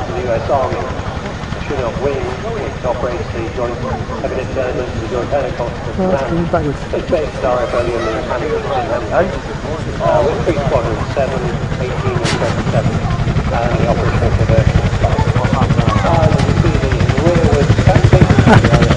to the US Army. The Chinook Wing, which operates the Joint Heavy Intelligence and Joint Helicopter Command. It's based at RFL in the Mechanical with 3 squadrons, 7, 18 and 27, and the operational diversion flight. And you see the rearward back